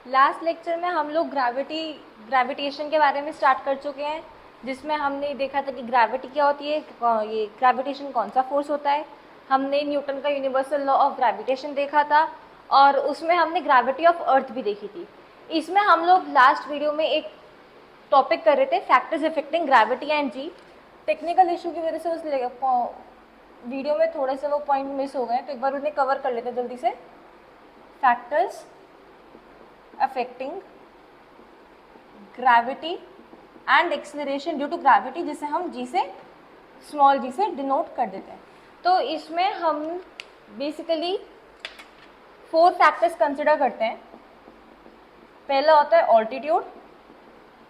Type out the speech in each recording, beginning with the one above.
Last lecture में हम लोग ग्रेविटेशन के बारे में स्टार्ट कर चुके हैं, जिसमें हमने देखा था कि ग्रेविटी क्या होती है, ये ग्रेविटेशन कौन सा फोर्स होता है। हमने न्यूटन का यूनिवर्सल लॉ ऑफ ग्रेविटेशन देखा था और उसमें हमने ग्रेविटी ऑफ अर्थ भी देखी थी। इसमें हम लोग लास्ट वीडियो में एक टॉपिक कर रहे थे, factors affecting gravity and g. Technical issue की वजह से उस वीडियो में थोड़े से वो पॉइंट मिस हो गए, तो एक बार उन्हें कवर कर लेते हैं जल्दी से। Factors affecting gravity and acceleration due to gravity, जिसे हम जी से स्मॉल जी से डिनोट कर देते हैं। तो इसमें हम बेसिकली 4 फैक्टर्स कंसिडर करते हैं। पहला होता है ऑल्टीट्यूड,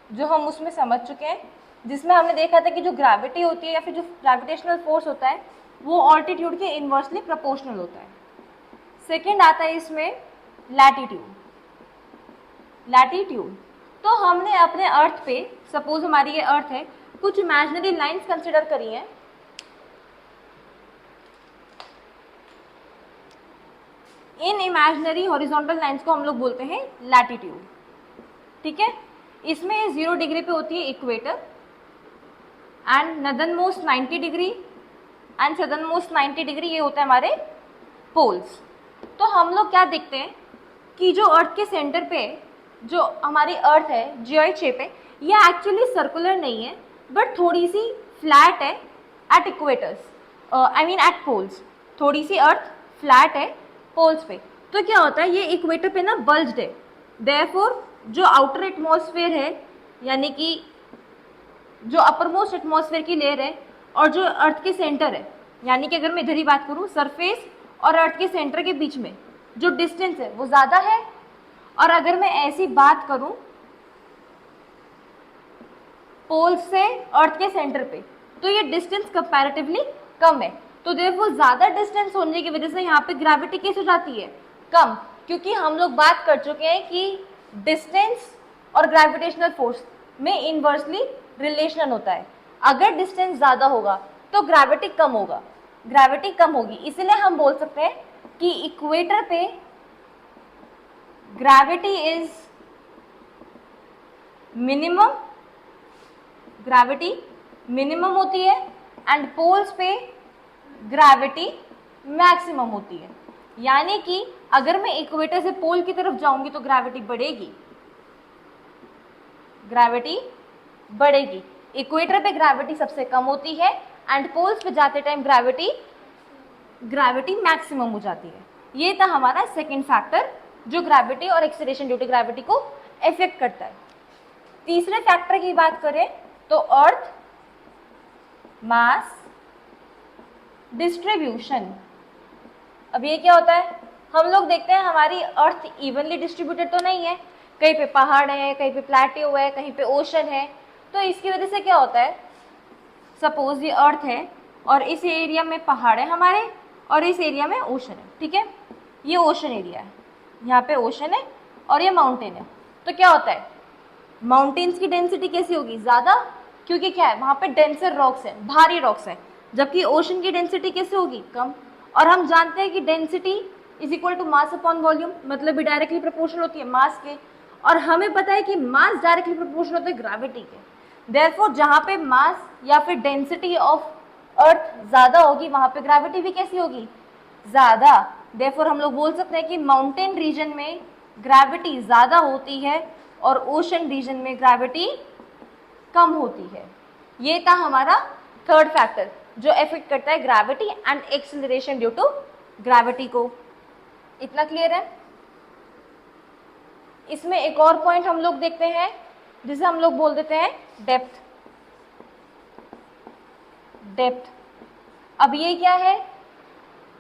जो हम उसमें समझ चुके हैं, जिसमें हमने देखा था कि जो ग्रेविटी होती है या फिर जो ग्रेविटेशनल फोर्स होता है वो ऑल्टीट्यूड के इन्वर्सली प्रोपोर्शनल होता है। सेकेंड आता है इसमें लैटिट्यूड। लैटिट्यूड तो हमने अपने अर्थ पे, सपोज हमारी ये अर्थ है, कुछ इमेजिनरी लाइंस कंसिडर करी हैं। इन इमेजिनरी हॉरिजॉन्टल लाइंस को हम लोग बोलते हैं लैटिट्यूड। ठीक है, इसमें 0 डिग्री पे होती है equator and northern most 90 degree and southern most 90 degree, ये होता है हमारे पोल्स। तो हम लोग क्या देखते हैं कि जो अर्थ के सेंटर पे जो हमारी अर्थ है, जियोइड शेप है, ये एक्चुअली सर्कुलर नहीं है बट थोड़ी सी फ्लैट है at equators, I mean at poles. थोड़ी सी अर्थ फ्लैट है पोल्स पे। तो क्या होता है, ये इक्वेटर पे ना बल्ज्ड है, देयरफॉर जो आउटर एटमॉस्फेयर है, यानी कि जो अपर मोस्ट एटमॉस्फेयर की लेयर है और जो अर्थ के सेंटर है, यानी कि अगर मैं इधर ही बात करूँ, सरफेस और अर्थ के सेंटर के बीच में जो डिस्टेंस है वो ज़्यादा है। और अगर मैं ऐसी बात करूं पोल से अर्थ के सेंटर पे, तो ये डिस्टेंस कंपैरेटिवली कम है। तो देयरफॉर ज़्यादा डिस्टेंस होने की वजह से यहाँ पे ग्रेविटी कैसे हो जाती है, कम, क्योंकि हम लोग बात कर चुके हैं कि डिस्टेंस और ग्रेविटेशनल फोर्स में इनवर्सली रिलेशन होता है। अगर डिस्टेंस ज़्यादा होगा तो ग्रेविटी कम होगा, ग्रेविटी कम होगी। इसलिए हम बोल सकते हैं कि इक्वेटर पे gravity is minimum, gravity minimum होती है एंड पोल्स पे ग्रेविटी मैक्सिमम होती है। यानी कि अगर मैं इक्वेटर से पोल की तरफ जाऊंगी तो ग्रेविटी बढ़ेगी, ग्रेविटी बढ़ेगी। इक्वेटर पे ग्रेविटी सबसे कम होती है एंड पोल्स पे जाते टाइम ग्रेविटी मैक्सिमम हो जाती है। ये था हमारा सेकंड फैक्टर जो ग्रेविटी और एक्सेलरेशन ड्यू टू ग्रेविटी को इफेक्ट करता है। तीसरे फैक्टर की बात करें तो अर्थ मास डिस्ट्रीब्यूशन। अब ये क्या होता है, हम लोग देखते हैं हमारी अर्थ इवनली डिस्ट्रीब्यूटेड तो नहीं है, कहीं पे पहाड़ है, कहीं पे प्लेट्यू है, कहीं पे ओशन है। तो इसकी वजह से क्या होता है, सपोज ये अर्थ है और इस एरिया में पहाड़ है हमारे और इस एरिया में ओशन है। ठीक है, ये ओशन एरिया है, यहाँ पे ओशन है और ये माउंटेन है। तो क्या होता है, माउंटेन्स की डेंसिटी कैसी होगी, ज़्यादा, क्योंकि क्या है, वहाँ पे डेंसर रॉक्स है, भारी रॉक्स है। जबकि ओशन की डेंसिटी कैसे होगी, कम। और हम जानते हैं कि density is equal to mass upon volume, मतलब भी डायरेक्टली प्रोपोर्शनल होती है मास के। और हमें पता है कि मास डायरेक्टली प्रोपोर्शनल होता है ग्रेविटी के। देयरफॉर जहाँ पे मास या फिर डेंसिटी ऑफ अर्थ ज़्यादा होगी वहाँ पे ग्रेविटी भी कैसी होगी, ज़्यादा। देयरफॉर हम लोग बोल सकते हैं कि माउंटेन रीजन में ग्रेविटी ज़्यादा होती है और ओशन रीजन में ग्रेविटी कम होती है। ये था हमारा थर्ड फैक्टर जो इफेक्ट करता है gravity and acceleration due to gravity को। इतना क्लियर है। इसमें एक और पॉइंट हम लोग देखते हैं जिसे हम लोग बोल देते हैं डेप्थ। डेप्थ, अब ये क्या है,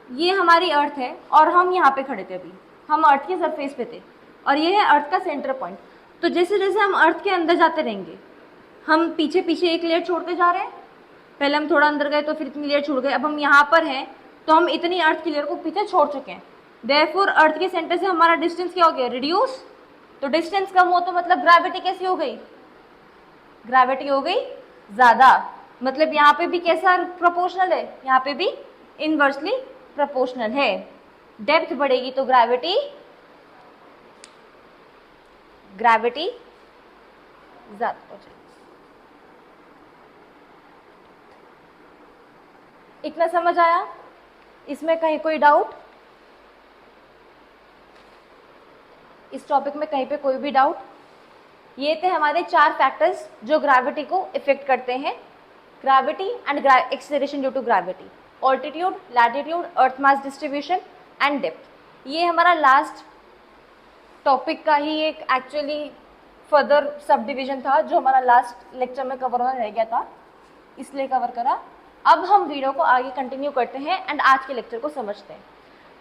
ये हमारी अर्थ है और हम यहाँ पे खड़े थे, अभी हम अर्थ के सरफेस पे थे और ये है अर्थ का सेंटर पॉइंट। तो जैसे जैसे हम अर्थ के अंदर जाते रहेंगे, हम पीछे पीछे एक लेयर छोड़ते जा रहे हैं। पहले हम थोड़ा अंदर गए तो फिर इतनी लेयर छोड़ गए, अब हम यहाँ पर हैं तो हम इतनी अर्थ की लेयर को पीछे छोड़ चुके हैं। देयरफॉर अर्थ के सेंटर से हमारा डिस्टेंस क्या हो गया, रिड्यूस। तो डिस्टेंस कम हो तो मतलब ग्रेविटी कैसी हो गई, ग्रेविटी हो गई ज़्यादा। मतलब यहाँ पे भी कैसा प्रोपोर्शनल है, यहाँ पे भी इनवर्सली प्रोपोर्शनल है। डेप्थ बढ़ेगी तो ग्रेविटी ग्रेविटी ज्यादा हो जाएगी। इतना समझ आया? इसमें कहीं कोई डाउट? इस टॉपिक में कहीं पे कोई भी डाउट? ये थे हमारे 4 फैक्टर्स जो ग्रेविटी को इफेक्ट करते हैं। Gravity and acceleration due to gravity, altitude, latitude, earth mass distribution and depth. ये हमारा लास्ट टॉपिक का ही एक एक्चुअली फर्दर सब डिविजन था जो हमारा लास्ट लेक्चर में कवर होना रह गया था, इसलिए कवर करा। अब हम वीडियो को आगे कंटिन्यू करते हैं एंड आज के लेक्चर को समझते हैं।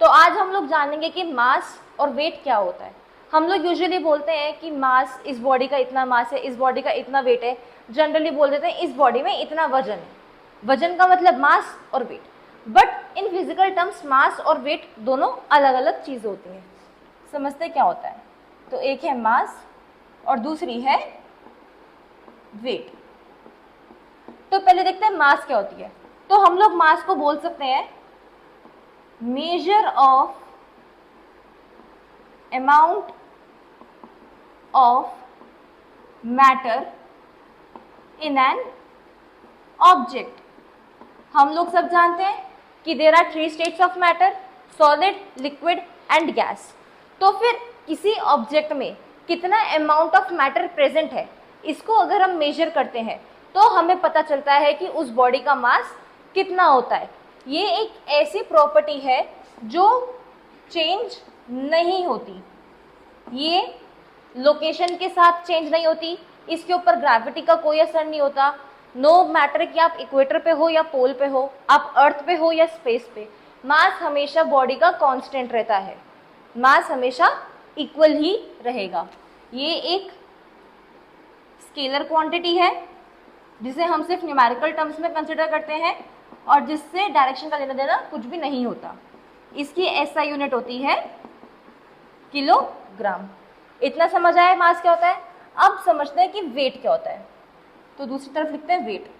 तो आज हम लोग जानेंगे कि मास और वेट क्या होता है। हम लोग यूजुअली बोलते हैं कि मास, इस बॉडी का इतना मास है, इस बॉडी का इतना वेट है। जनरली बोल देते हैं इस बॉडी में इतना वजन है। वजन का मतलब मास और weight, but in physical terms mass और वेट दोनों अलग अलग चीज़ होती हैं। समझते क्या होता है? तो एक है मास और दूसरी है वेट। तो पहले देखते हैं मास क्या होती है। तो हम लोग मास को बोल सकते हैं measure of amount of matter in an object. हम लोग सब जानते हैं कि there are 3 states of matter, solid, liquid and gas. तो फिर किसी ऑब्जेक्ट में कितना अमाउंट ऑफ मैटर प्रेजेंट है, इसको अगर हम मेजर करते हैं तो हमें पता चलता है कि उस बॉडी का मास कितना होता है। ये एक ऐसी प्रॉपर्टी है जो चेंज नहीं होती, ये लोकेशन के साथ चेंज नहीं होती, इसके ऊपर ग्रेविटी का कोई असर नहीं होता। नो मैटर कि आप इक्वेटर पे हो या पोल पे हो, आप अर्थ पे हो या स्पेस पे, मास हमेशा बॉडी का कांस्टेंट रहता है, मास हमेशा इक्वल ही रहेगा। ये एक स्केलर क्वांटिटी है जिसे हम सिर्फ न्यूमेरिकल टर्म्स में कंसिडर करते हैं और जिससे डायरेक्शन का लेना देना कुछ भी नहीं होता। इसकी एसआई यूनिट होती है किलोग्राम। इतना समझ आया मास क्या होता है? अब समझते हैं कि वेट क्या होता है। तो दूसरी तरफ लिखते हैं वेट।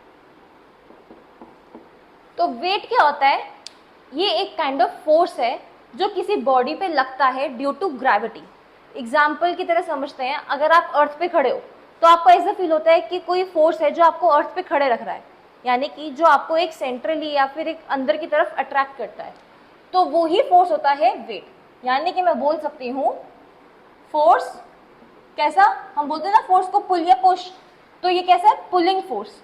तो वेट क्या होता है? ये एक काइंड ऑफ फोर्स है जो किसी बॉडी पे लगता है ड्यू टू ग्रेविटी। एग्जाम्पल की तरह समझते हैं, अगर आप अर्थ पे खड़े हो तो आपको ऐसा फील होता है कि कोई फोर्स है जो आपको अर्थ पे खड़े रख रहा है, यानी कि जो आपको एक सेंट्रली या फिर एक अंदर की तरफ अट्रैक्ट करता है, तो वो ही फोर्स होता है वेट। यानी कि मैं बोल सकती हूँ फोर्स कैसा, हम बोलते हैं ना फोर्स को पुल या पुश, तो ये कैसा है? Pulling force.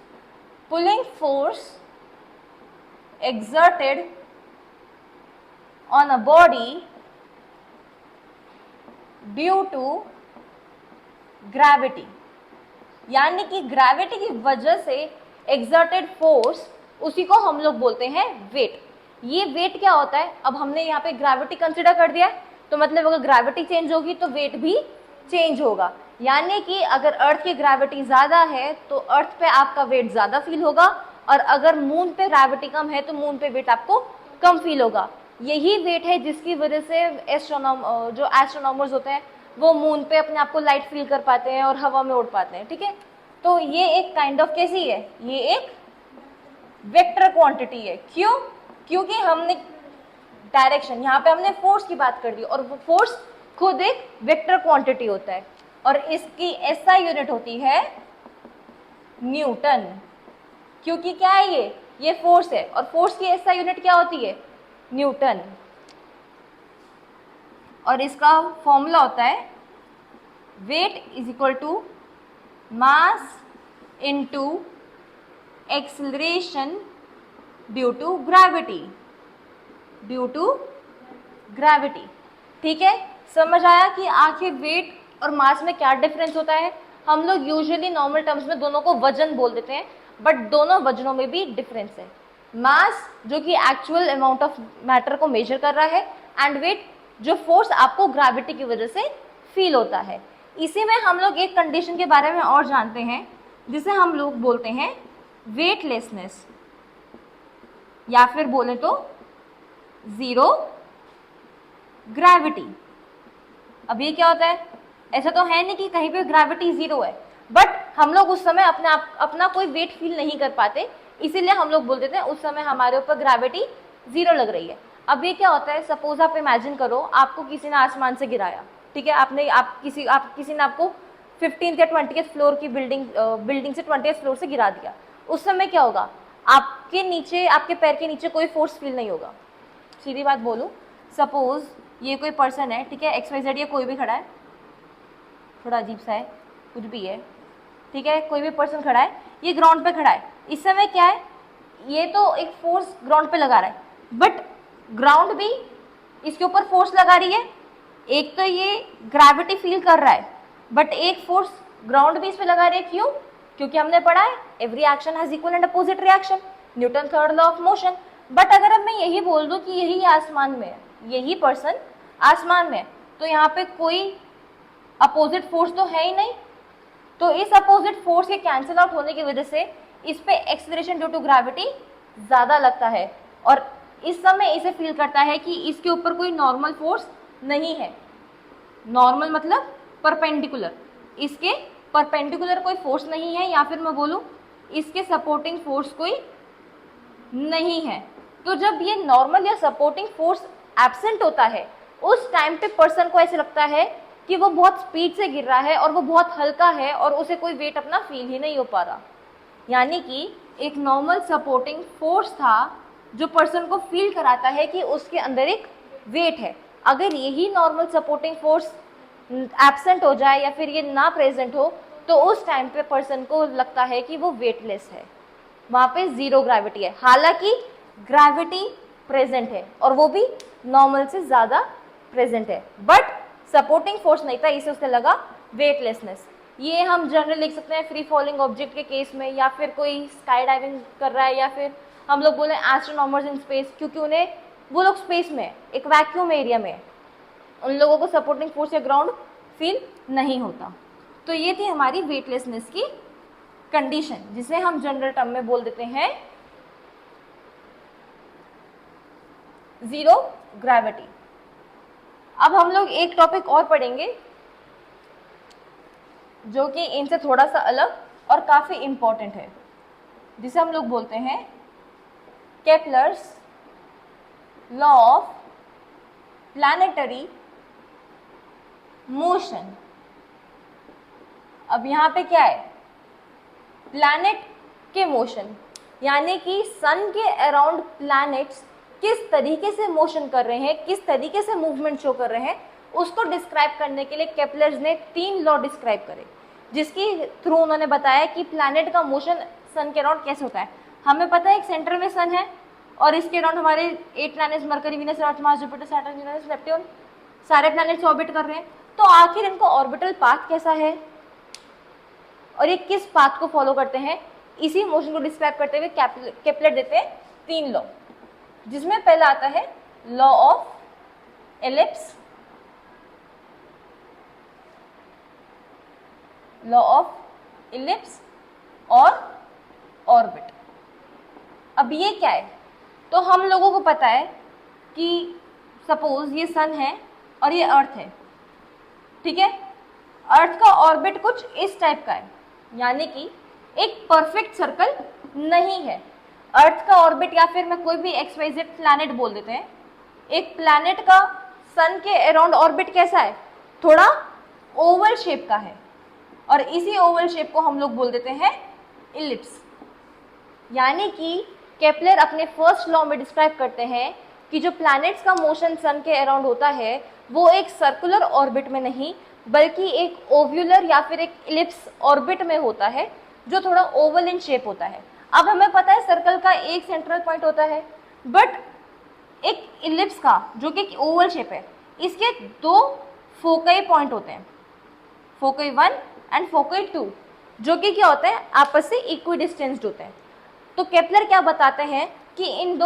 Pulling force exerted on a body due to gravity। यानी कि ग्रेविटी की वजह से exerted force, उसी को हम लोग बोलते हैं वेट। ये वेट क्या होता है? अब हमने यहाँ पे ग्रेविटी कंसिडर कर दिया है, तो मतलब अगर ग्रेविटी चेंज होगी तो वेट भी चेंज होगा। यानी कि अगर अर्थ की ग्रेविटी ज़्यादा है तो अर्थ पे आपका वेट ज़्यादा फील होगा, और अगर मून पे ग्रेविटी कम है तो मून पे वेट आपको कम फील होगा। यही वेट है जिसकी वजह से जो एस्ट्रोनॉमर्स होते हैं वो मून पे अपने आप को लाइट फील कर पाते हैं और हवा में उड़ पाते हैं। ठीक है, तो ये एक काइंड ऑफ कैसी है? ये एक वेक्टर क्वांटिटी है। क्यों? क्योंकि हमने डायरेक्शन, यहाँ पे हमने फोर्स की बात कर दी, और वो फोर्स खुद एक वेक्टर क्वांटिटी होता है और इसकी एसआई यूनिट होती है न्यूटन। क्योंकि क्या है? ये फोर्स है और फोर्स की एसआई यूनिट क्या होती है? न्यूटन। और इसका फॉर्मूला होता है weight is equal to mass into acceleration due to gravity, due to gravity. ठीक है, समझ आया कि आखिर वेट और मास में क्या डिफरेंस होता है? हम लोग यूजुअली नॉर्मल टर्म्स में दोनों को वजन बोल देते हैं, बट दोनों वजनों में भी डिफरेंस है। मास जो कि एक्चुअल अमाउंट ऑफ मैटर को मेजर कर रहा है, एंड वेट जो फोर्स आपको ग्रेविटी की वजह से फील होता है। इसी में हम लोग एक कंडीशन के बारे में और जानते हैं जिसे हम लोग बोलते हैं वेटलेसनेस, या फिर बोले तो जीरो ग्रेविटी। अब ये क्या होता है? ऐसा तो है नहीं कि कहीं पे ग्रेविटी जीरो है, बट हम लोग उस समय अपना कोई वेट फील नहीं कर पाते, इसीलिए हम लोग बोल देते हैं उस समय हमारे ऊपर ग्रेविटी जीरो लग रही है। अब ये क्या होता है? सपोज आप इमेजिन करो आपको किसी ने आसमान से गिराया, ठीक है, आप किसी ने आपको 15th या 20th फ्लोर की बिल्डिंग से 20th फ्लोर से गिरा दिया, उस समय क्या होगा, आपके पैर के नीचे कोई फोर्स फील नहीं होगा। सीधी बात बोलूं, सपोज ये कोई पर्सन है, ठीक है, XYZ, ये कोई भी खड़ा है, थोड़ा अजीब सा है, कुछ भी है, ठीक है, कोई भी पर्सन खड़ा है, ये ग्राउंड पे खड़ा है, इस समय क्या है, ये तो एक फोर्स ग्राउंड पे लगा रहा है, बट ग्राउंड भी इसके ऊपर फोर्स लगा रही है। एक तो ये ग्रेविटी फील कर रहा है, बट एक फोर्स ग्राउंड भी इस पे लगा रही है। क्यों? क्योंकि हमने पढ़ा है every action has equal and opposite reaction, Newton third law of motion. But अगर अब मैं यही बोल दूं कि यही आसमान में है, यही पर्सन आसमान में है, तो यहाँ पे कोई अपोजिट फोर्स तो है ही नहीं, तो इस अपोजिट फोर्स के कैंसिल आउट होने की वजह से इस पे एक्सेलरेशन ड्यू टू ग्रेविटी ज़्यादा लगता है, और इस समय इसे फील करता है कि इसके ऊपर कोई नॉर्मल फोर्स नहीं है। नॉर्मल मतलब परपेंडिकुलर, इसके परपेंडिकुलर कोई फोर्स नहीं है, या फिर मैं बोलूँ इसके सपोर्टिंग फोर्स कोई नहीं है। तो जब ये नॉर्मल या सपोर्टिंग फोर्स एब्सेंट होता है, उस टाइम पे पर्सन को ऐसे लगता है कि वो बहुत स्पीड से गिर रहा है और वो बहुत हल्का है और उसे कोई वेट अपना फील ही नहीं हो पा रहा। यानी कि एक नॉर्मल सपोर्टिंग फोर्स था जो पर्सन को फील कराता है कि उसके अंदर एक वेट है। अगर यही नॉर्मल सपोर्टिंग फोर्स एब्सेंट हो जाए या फिर ये ना प्रेजेंट हो, तो उस टाइम पे पर्सन को लगता है कि वो वेटलेस है, वहाँ पे जीरो ग्रेविटी है, हालांकि ग्रेविटी प्रेजेंट है और वो भी नॉर्मल से ज़्यादा प्रेजेंट है, बट सपोर्टिंग फोर्स नहीं था, इसे उसने लगा वेटलेसनेस। ये हम जनरल लिख सकते हैं फ्री फॉलिंग ऑब्जेक्ट के केस में, या फिर कोई स्काई डाइविंग कर रहा है, या फिर हम लोग बोले एस्ट्रोनॉमर्स इन स्पेस, क्योंकि उन्हें वो लोग स्पेस में एक वैक्यूम एरिया में, उन लोगों को सपोर्टिंग फोर्स या ग्राउंड फील नहीं होता। तो ये थी हमारी वेटलेसनेस की कंडीशन, जिसे हम जनरल टर्म में बोल देते हैं जीरो ग्रेविटी। अब हम लोग एक टॉपिक और पढ़ेंगे जो कि इनसे थोड़ा सा अलग और काफी इंपॉर्टेंट है, जिसे हम लोग बोलते हैं Kepler's law of planetary motion. अब यहाँ पे क्या है, प्लैनेट के मोशन, यानी कि सन के अराउंड प्लैनेट्स किस तरीके से मोशन कर रहे हैं, किस तरीके से मूवमेंट शो कर रहे हैं, उसको डिस्क्राइब करने के लिए केपलर्स ने 3 लॉ डिस्क्राइब करे, जिसकी थ्रू उन्होंने बताया कि प्लैनेट का मोशन सन के अराउंड कैसे होता है। हमें पता है एक सेंटर में सन है और इसके अराउंड हमारे 8 planets Mercury, Venus, Earth, Mars, Jupiter, Saturn, Uranus, Neptune, सारे प्लैनेट्स ऑर्बिट कर रहे हैं। तो आखिर इनका ऑर्बिटल पाथ कैसा है और ये किस पाथ को फॉलो करते हैं, इसी मोशन को डिस्क्राइब करते हुए केपलर देते हैं 3 लॉ, जिसमें पहला आता है law of ellipse, law of ellipse और ऑर्बिट। अब ये क्या है, तो हम लोगों को पता है कि सपोज ये सन है और ये अर्थ है, ठीक है, अर्थ का ऑर्बिट कुछ इस टाइप का है, यानी कि एक परफेक्ट सर्कल नहीं है। अर्थ का ऑर्बिट, या फिर मैं कोई भी XYZ प्लैनेट बोल देते हैं, एक प्लैनेट का सन के अराउंड ऑर्बिट कैसा है, थोड़ा ओवल शेप का है, और इसी ओवल शेप को हम लोग बोल देते हैं इलिप्स। यानी कि केपलर अपने फर्स्ट लॉ में डिस्क्राइब करते हैं कि जो प्लैनेट्स का मोशन सन के अराउंड होता है वो एक सर्कुलर ऑर्बिट में नहीं, बल्कि एक ओव्यूलर या फिर एक इलिप्स ऑर्बिट में होता है, जो थोड़ा ओवल इन शेप होता है। अब हमें पता है सर्कल का एक सेंट्रल पॉइंट होता है, बट एक इलिप्स का जो कि ओवल शेप है, इसके 2 फोकई पॉइंट होते हैं, फोकई 1 एंड फोकई 2, जो कि क्या होते हैं, आपस से इक्वी डिस्टेंस्ड होते हैं। तो केपलर क्या बताते हैं कि इन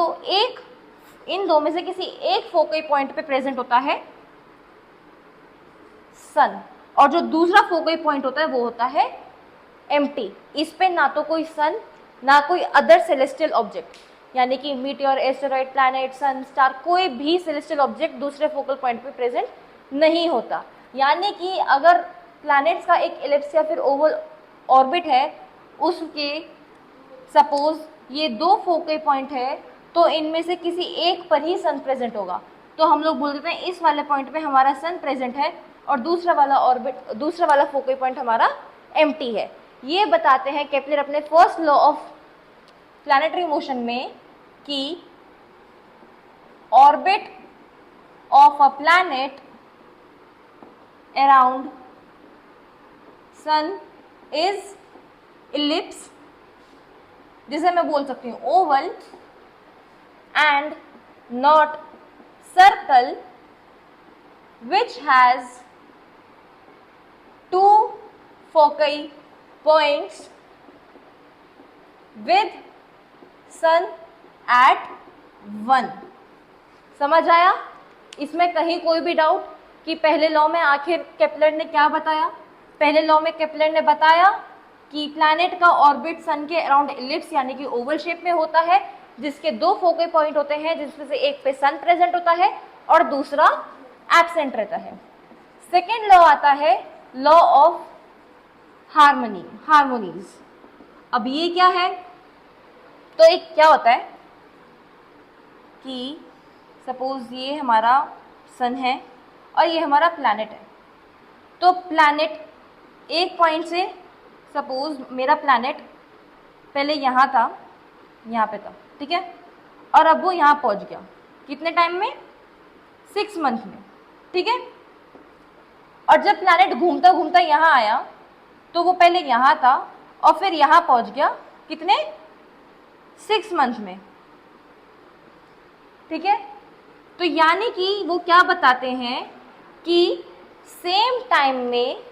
दो में से किसी एक फोकई पॉइंट पे प्रेजेंट होता है सन, और जो दूसरा फोकई पॉइंट होता है वो होता है एम्प्टी। इस पे ना तो कोई सन, ना कोई अदर सेलेस्टियल ऑब्जेक्ट, यानी कि मीटियोर, एस्टेरॉइड, प्लैनेट, सन, स्टार, कोई भी सेलेस्टियल ऑब्जेक्ट दूसरे फोकल पॉइंट पे प्रेजेंट नहीं होता। यानी कि अगर प्लैनेट्स का एक इलिप्स या फिर ओवल ऑर्बिट है, उसके सपोज ये 2 फोकल पॉइंट है, तो इनमें से किसी एक पर ही सन प्रेजेंट होगा। तो हम लोग बोल देते हैं इस वाले पॉइंट पे हमारा सन प्रेजेंट है और दूसरा वाला फोकल पॉइंट हमारा एम्प्टी है। ये बताते हैं केपलर अपने first law of planetary motion में कि orbit of a planet around sun is ellipse, जिसे मैं बोल सकती हूँ oval, and not circle, which has two foci points with sun at 1। समझ आया? इसमें कहीं कोई भी डाउट कि पहले लॉ में आखिर केपलर ने क्या बताया? पहले लॉ में केपलर ने बताया कि प्लैनेट का ऑर्बिट सन के अराउंड इलिप्स यानी कि ओवल शेप में होता है, जिसके दो फोकल पॉइंट होते हैं, जिसमें से एक पे सन प्रेजेंट होता है और दूसरा एब्सेंट रहता है। सेकेंड लॉ आता है लॉ ऑफ हार्मोनीज। अब ये क्या है? तो एक क्या होता है कि सपोज ये हमारा सन है और ये हमारा प्लैनेट है। तो प्लैनेट एक पॉइंट से, सपोज मेरा प्लैनेट पहले यहाँ था, यहाँ पे था, ठीक है, और अब वो यहाँ पहुँच गया। कितने टाइम में? 6 मंथ में, ठीक है। और जब प्लैनेट घूमता घूमता यहाँ आया तो वो पहले यहाँ था और फिर यहाँ पहुँच गया, कितने? 6 मंथ में, ठीक है। तो यानी कि वो क्या बताते हैं कि सेम टाइम में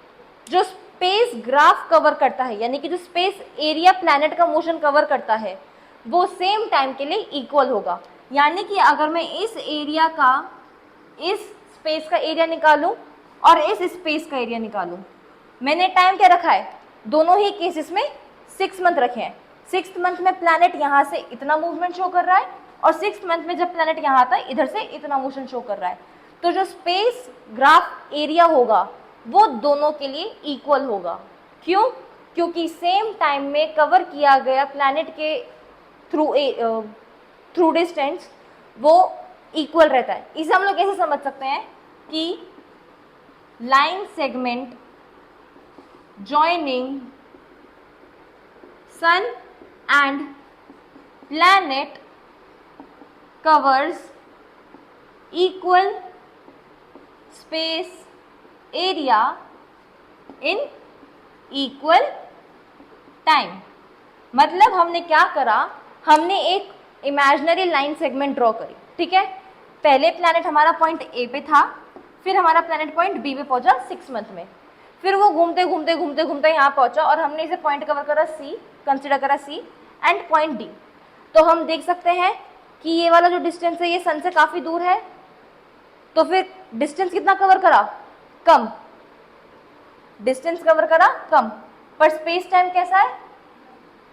जो स्पेस ग्राफ कवर करता है, यानी कि जो स्पेस एरिया प्लैनेट का मोशन कवर करता है, वो सेम टाइम के लिए इक्वल होगा। यानी कि अगर मैं इस एरिया का, इस स्पेस का एरिया निकालूं और इस स्पेस का एरिया निकालूं, मैंने टाइम क्या रखा है? दोनों ही केसेस में 6 मंथ रखे हैं। 6th मंथ में प्लैनेट यहाँ से इतना मूवमेंट शो कर रहा है और 6th मंथ में जब प्लैनेट यहाँ आता है इधर से इतना मोशन शो कर रहा है। तो जो स्पेस ग्राफ एरिया होगा वो दोनों के लिए इक्वल होगा। क्यों? क्योंकि सेम टाइम में कवर किया गया प्लैनेट के थ्रू डिस्टेंस वो इक्वल रहता है। इसे हम लोग कैसे समझ सकते हैं कि line segment joining sun and planet covers equal space area in equal time. मतलब हमने क्या करा? हमने एक इमेजिनरी लाइन सेगमेंट ड्रॉ करी, ठीक है। पहले प्लैनेट हमारा पॉइंट ए पे था, फिर हमारा प्लैनेट पॉइंट बी पे पहुंचा 6 मंथ में, फिर वो घूमते घूमते घूमते घूमते यहाँ पहुंचा और हमने इसे पॉइंट कवर करा सी, कंसिडर करा सी एंड पॉइंट डी। तो हम देख सकते हैं कि ये वाला जो डिस्टेंस है ये सन से काफ़ी दूर है, तो फिर डिस्टेंस कितना कवर करा? कम। डिस्टेंस कवर करा कम, पर स्पेस टाइम कैसा है?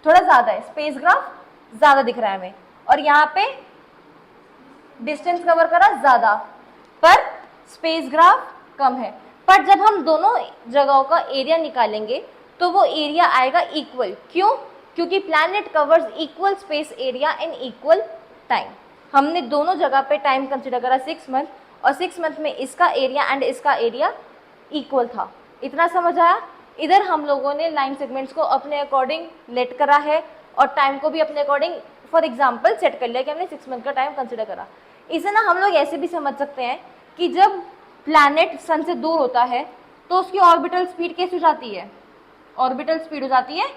थोड़ा ज़्यादा है। स्पेस ग्राफ ज़्यादा दिख रहा है हमें, और यहाँ पे डिस्टेंस कवर करा ज़्यादा पर स्पेस ग्राफ कम है। पर जब हम दोनों जगहों का एरिया निकालेंगे तो वो एरिया आएगा इक्वल। क्यों? क्योंकि planet covers equal space area in equal time. हमने दोनों जगह पे टाइम कंसिडर करा 6 मंथ, और 6 मंथ में इसका एरिया एंड इसका एरिया इक्वल था। इतना समझ आया? इधर हम लोगों ने लाइन सेगमेंट्स को अपने अकॉर्डिंग लेट करा है और टाइम को भी अपने अकॉर्डिंग फॉर एग्जाम्पल सेट कर लिया कि हमने 6 मंथ का टाइम कंसिडर करा। इसे ना हम लोग ऐसे भी समझ सकते हैं कि जब प्लैनेट सन से दूर होता है तो उसकी ऑर्बिटल स्पीड कैसी हो जाती है? ऑर्बिटल स्पीड हो जाती है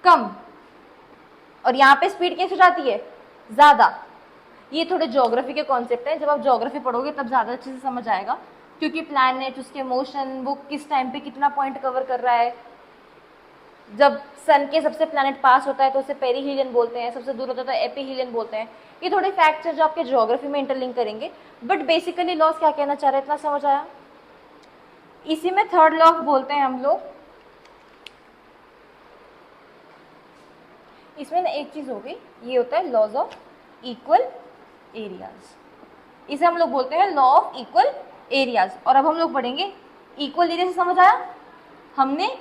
कम, और यहाँ पे स्पीड कैसी हो जाती है? ज़्यादा। ये थोड़े ज्योग्राफी के कॉन्सेप्ट हैं, जब आप ज्योग्राफी पढ़ोगे तब ज़्यादा अच्छे से समझ आएगा, क्योंकि प्लैनेट, उसके मोशन, वो किस टाइम पे कितना पॉइंट कवर कर रहा है। जब सन के सबसे प्लैनेट पास होता है तो उसे पेरीहीलियन बोलते हैं, सबसे दूर होता है तो एपीहीलियन बोलते हैं। ये थोड़े फैक्ट्स हैं जो आपके ज्योग्राफी में इंटरलिंक करेंगे, बट बेसिकली लॉस क्या कहना चाह रहे हैं, इतना समझ आया? इसी में थर्ड लॉ बोलते हैं हम लोग। इसमें ना एक चीज़ होगी, ये होता है लॉज ऑफ इक्वल एरियाज। इसे हम लोग बोलते हैं लॉ ऑफ इक्वल एरियाज। और अब हम लोग पढ़ेंगे इक्वल एरिया से समझ आया? हमने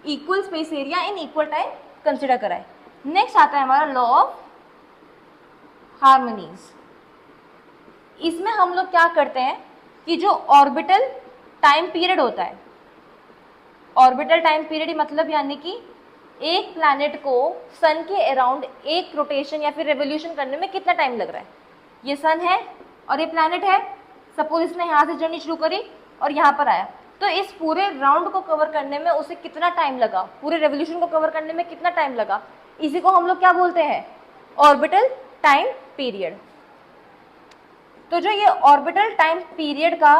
equal space area in equal time consider करा है। नेक्स्ट आता है हमारा लॉ ऑफ हार्मोनीज। इसमें हम लोग क्या करते हैं कि जो ऑर्बिटल टाइम पीरियड होता है। ऑर्बिटल टाइम पीरियड मतलब यानी कि एक प्लैनेट को सन के अराउंड एक रोटेशन या फिर रेवोल्यूशन करने में कितना टाइम लग रहा है। ये सन है और ये प्लैनेट है, सपोज इसने यहाँ से जर्नी शुरू करी और यहाँ पर आया, तो इस पूरे राउंड को कवर करने में उसे कितना टाइम लगा, पूरे रेवोल्यूशन को कवर करने में कितना टाइम लगा, इसी को हम लोग क्या बोलते हैं, ऑर्बिटल टाइम पीरियड। तो जो ये ऑर्बिटल टाइम पीरियड का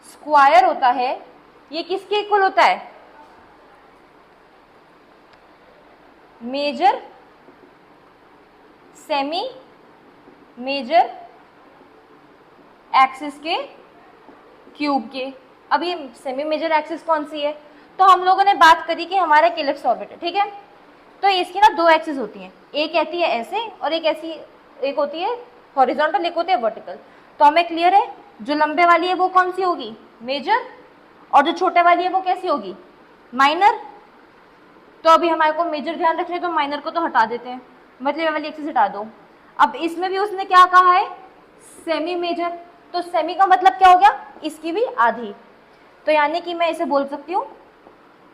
स्क्वायर होता है ये किसके इक्वल होता है, मेजर सेमी मेजर एक्सिस के क्यूब के। अब ये सेमी मेजर एक्सिस कौन सी है, तो हम लोगों ने बात करी कि हमारा एक इलिप्स ऑर्बिट है, ठीक है। तो इसकी ना दो एक्सिस होती हैं, एक कहती है ऐसे और एक ऐसी, एक होती है हॉरिजॉन्टल, एक होती है वर्टिकल। तो हमें क्लियर है जो लंबे वाली है वो कौन सी होगी, मेजर, और जो छोटे वाली है वो कैसी होगी, माइनर। तो अभी हमारे को मेजर ध्यान रखने, तो माइनर को तो हटा देते हैं, मतलब ये वाली एक्सिस हटा दो। अब इसमें भी उसने क्या कहा है, सेमी मेजर, तो सेमी का मतलब क्या हो गया, इसकी भी आधी। तो यानी कि मैं इसे बोल सकती हूँ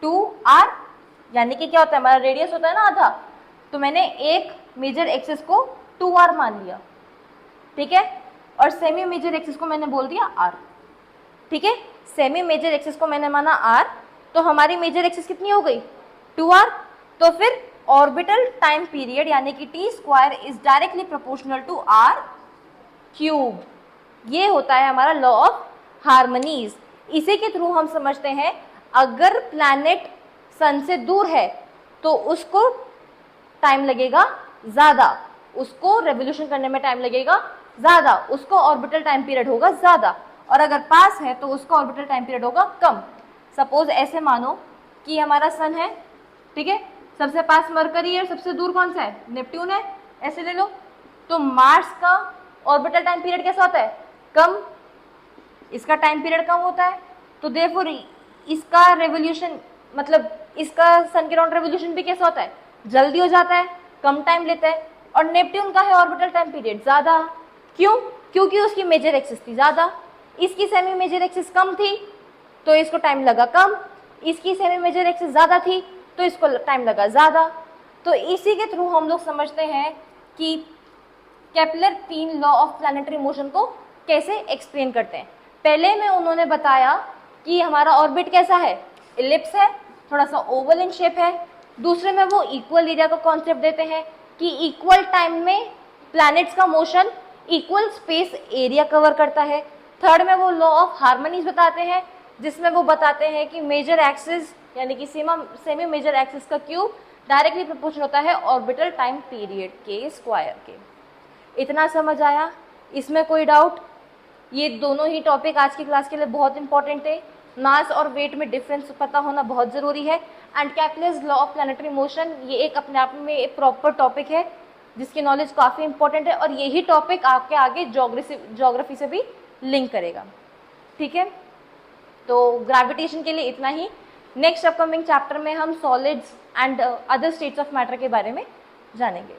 2r, यानी कि क्या होता है, हमारा रेडियस होता है ना आधा, तो मैंने एक मेजर एक्सिस को 2r मान लिया, ठीक है, और सेमी मेजर एक्सिस को मैंने बोल दिया r, ठीक है। सेमी मेजर एक्सिस को मैंने माना r, तो हमारी मेजर एक्सिस कितनी हो गई, 2r। तो फिर ऑर्बिटल टाइम पीरियड यानी कि t square is directly proportional to r cube. ये होता है हमारा लॉ ऑफ हार्मनीज। इसी के थ्रू हम समझते हैं अगर प्लैनेट सन से दूर है तो उसको टाइम लगेगा ज़्यादा, उसको रेवोल्यूशन करने में टाइम लगेगा ज़्यादा, उसको ऑर्बिटल टाइम पीरियड होगा ज़्यादा, और अगर पास है तो उसका ऑर्बिटल टाइम पीरियड होगा कम। सपोज ऐसे मानो कि हमारा सन है, ठीक है, सबसे पास मरकरी है और सबसे दूर कौन सा है, नेपट्यून है, ऐसे ले लो। तो मार्स का ऑर्बिटल टाइम पीरियड कैसा होता है, कम, इसका टाइम पीरियड कम होता है, तो देयरफॉर इसका रेवोल्यूशन, मतलब इसका सन के राउंड रेवोल्यूशन भी कैसा होता है, जल्दी हो जाता है, कम टाइम लेता है। और नेपट्यून का है ऑर्बिटल टाइम पीरियड ज़्यादा, क्यों, क्योंकि उसकी मेजर एक्सिस थी ज़्यादा, इसकी सेमी मेजर एक्सिस कम थी तो इसको टाइम लगा कम, इसकी सेमी मेजर एक्सिस ज़्यादा थी तो इसको टाइम लगा ज़्यादा। तो इसी के थ्रू हम लोग समझते हैं कि केपलर तीन लॉ ऑफ प्लैनेटरी मोशन को कैसे एक्सप्लेन करते हैं। पहले में उन्होंने बताया कि हमारा ऑर्बिट कैसा है, इलिप्स है, थोड़ा सा ओवल इन शेप है। दूसरे में वो इक्वल एरिया का कॉन्सेप्ट देते हैं कि इक्वल टाइम में प्लैनेट्स का motion equal space area cover करता है। थर्ड में वो लॉ ऑफ हार्मनीज बताते हैं जिसमें वो बताते हैं कि मेजर एक्सिस यानी कि सेमी मेजर एक्सिस का क्यूब डायरेक्टली प्रोपोर्शनल होता है ऑर्बिटल टाइम पीरियड के स्क्वायर के। इतना समझ आया, इसमें कोई डाउट? ये दोनों ही टॉपिक आज की क्लास के लिए बहुत इंपॉर्टेंट थे। मास और वेट में डिफरेंस पता होना बहुत ज़रूरी है। And Kepler's law of planetary motion ये एक अपने आप में एक प्रॉपर टॉपिक है जिसकी नॉलेज काफ़ी इंपॉर्टेंट है, और यही टॉपिक आपके आगे ज्योग्राफी से भी लिंक करेगा, ठीक है। तो ग्रेविटेशन के लिए इतना ही। नेक्स्ट अपकमिंग चैप्टर में हम solids and other states of matter के बारे में जानेंगे।